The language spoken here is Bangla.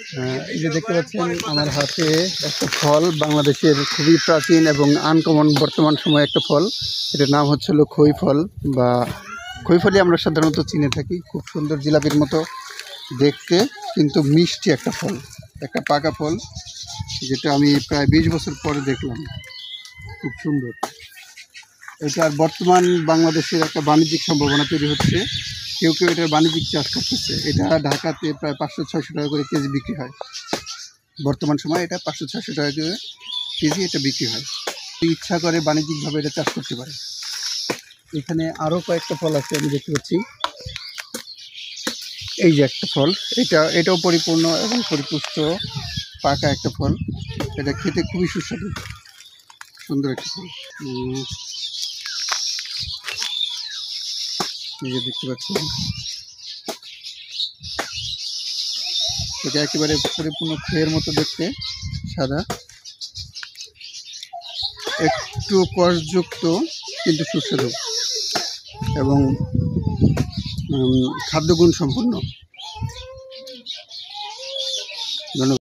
এই যে দেখতে পাচ্ছেন আমার হাতে একটা ফল, বাংলাদেশের খুবই প্রাচীন এবং আনকমন বর্তমান সময়ে একটা ফল। এটার নাম হচ্ছে হলো খই ফল বা খই ফলই আমরা সাধারণত চিনে থাকি। খুব সুন্দর জিলাপির মতো দেখতে, কিন্তু মিষ্টি একটা ফল, একটা পাকা ফল, যেটা আমি প্রায় 20 বছর পরে দেখলাম। খুব সুন্দর। এটার বর্তমান বাংলাদেশের একটা বাণিজ্যিক সম্ভাবনা তৈরি হচ্ছে। কেউ কেউ এটার বাণিজ্যিক চাষ করতেছে। এটা ঢাকাতে প্রায় 500-600 টাকা করে কেজি বিক্রি হয়। বর্তমান সময়ে এটা 500-600 টাকা করে কেজি এটা বিক্রি হয়। ইচ্ছা করে বাণিজ্যিকভাবে এটা চাষ করতে পারে। এখানে আরও কয়েকটা ফল আছে, আমি দেখতে পাচ্ছি। এই যে একটা ফল, এটাও পরিপূর্ণ এবং পরিপুষ্ট পাকা একটা ফল। এটা খেতে খুবই সুস্বাদু, সুন্দর একটা ফল। এই যে দেখতে পাচ্ছেন, এটা একেবারে পরিপূর্ণ খয়ের মতো দেখতে, সাদা, একটু কষযুক্ত কিন্তু সুস্বাদু এবং খাদ্যগুণ সম্পন্ন। ধন্যবাদ।